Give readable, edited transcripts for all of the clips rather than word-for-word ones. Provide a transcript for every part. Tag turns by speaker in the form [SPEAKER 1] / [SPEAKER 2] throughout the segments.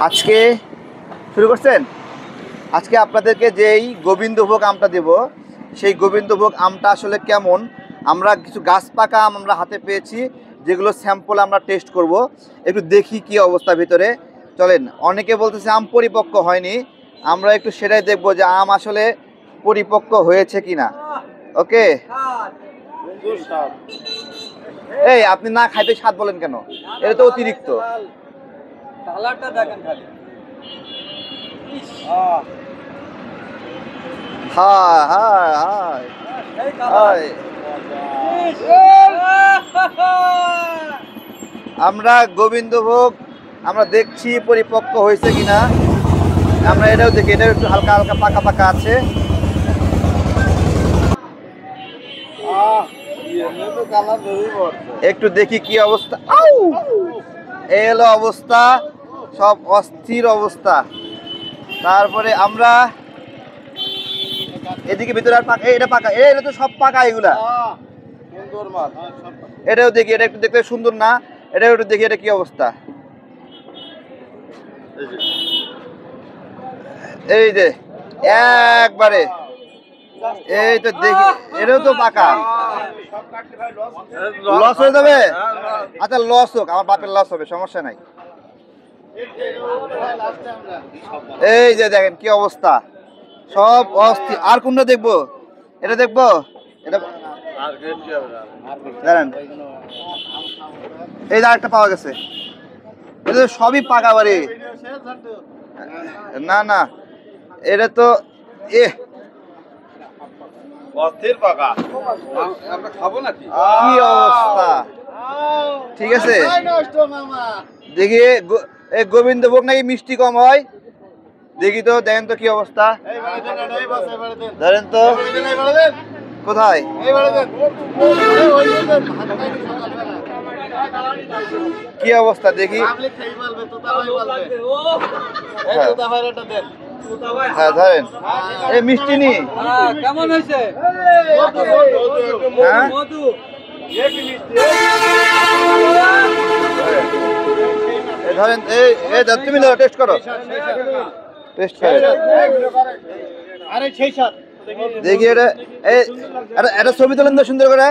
[SPEAKER 1] আজকে শুরু করছেন। আজকে আপনাদেরকে যেই গোবিন্দভোগ আমটা দেব, সেই গোবিন্দভোগ আমটা আসলে কেমন, আমরা কিছু গাছ পাকা আম আমরা হাতে পেয়েছি, যেগুলো স্যাম্পল আমরা টেস্ট করব, একটু দেখি কি অবস্থা ভিতরে। চলেন, অনেকে বলতেছে আম পরিপক্ক হয়নি, আমরা একটু সেটাই দেখব যে আম আসলে পরিপক্ক হয়েছে কিনা। ওকে, এই আপনি না খাইতে স্বাদ বলেন কেন? এটা তো অতিরিক্ত।
[SPEAKER 2] কালারটা দেখেন খালি।
[SPEAKER 1] হায় হায় হায় হায়। আমরা গোবিন্দভোগ আমরা দেখছি পরিপক্ক হয়েছে কিনা, আমরা এটাও দেখি। এটাও একটু হালকা হালকা পাকা পাকা আছে। একটু দেখি কি অবস্থা। এই হলো অবস্থা, সব অস্থির অবস্থা। তারপরে আমরা এদিকে ভিতরে আর পাকা, এটা পাকা, এটা তো সব পাকা এগুলা। এটাও দেখি, এটা একটু দেখতে সুন্দর না, এটাও একটু দেখি এটা কি অবস্থা। এই যে একবারে, এই তো দেখি, এটাও তো পাকা। লস হয়ে যাবে? আচ্ছা লস হোক, আমার বাপের লস হবে, সমস্যা নাই। এই যে দেখেন কি অবস্থা, সব অস্থির। আর কোনটা দেখবো? এটা দেখবো, এটা দাঁড়ান। এই যে আরেকটা পাওয়া গেছে, এটা তো সবই পাকা বাড়ি। না না, এটা তো
[SPEAKER 2] অস্থির পাকা। আমরা খাবো নাকি?
[SPEAKER 1] কি অবস্থা, ঠিক আছে। দেখি এই গোবিন্দভোগ নাকি মিষ্টি কম হয়, দেখি তো, দেখেন তো কি অবস্থা। ধরেন তো কোথায়, কি অবস্থা দেখি। হ্যাঁ ধরেন, এই মিষ্টি নি
[SPEAKER 2] কেমন হয়েছে?
[SPEAKER 1] ধরেন, এই তুমি টেস্ট করো, টেস্ট করো দেখি। এটা ছবি তোলেন তো সুন্দর করে,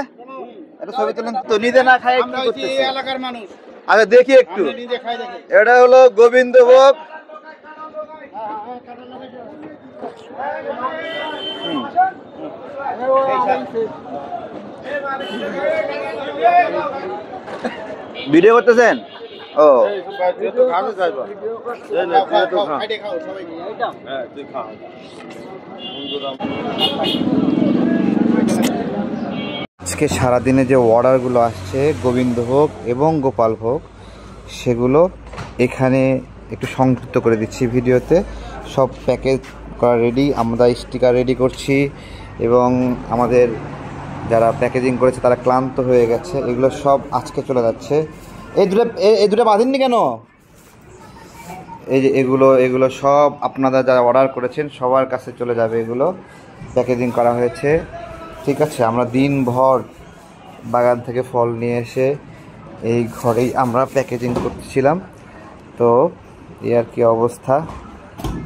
[SPEAKER 1] এটা ছবি তোলেন তো, নিজে না খাই
[SPEAKER 2] এলাকার মানুষ।
[SPEAKER 1] আচ্ছা দেখি একটু। এটা হলো গোবিন্দভোগ। ভিডিও করতেছেন? ও আজকে সারাদিনে যে অর্ডারগুলো আসছে গোবিন্দভোগ এবং গোপালভোগ, সেগুলো এখানে একটু সংযুক্ত করে দিচ্ছি ভিডিওতে। সব প্যাকেজ করা রেডি, আমরা স্টিকার রেডি করছি, এবং আমাদের যারা প্যাকেজিং করেছে তারা ক্লান্ত হয়ে গেছে। এগুলো সব আজকে চলে যাচ্ছে। এই দুটো বাঁধেননি কেন? এই যে এগুলো সব আপনারা যারা অর্ডার করেছেন সবার কাছে চলে যাবে, এগুলো প্যাকেজিং করা হয়েছে। ঠিক আছে, আমরা দিনভর বাগান থেকে ফল নিয়ে এসে এই ঘরেই আমরা প্যাকেজিং করতেছিলাম। তো এই আর কি অবস্থা।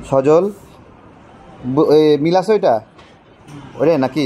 [SPEAKER 1] সজল মিলাস ওইটা ওরে নাকি?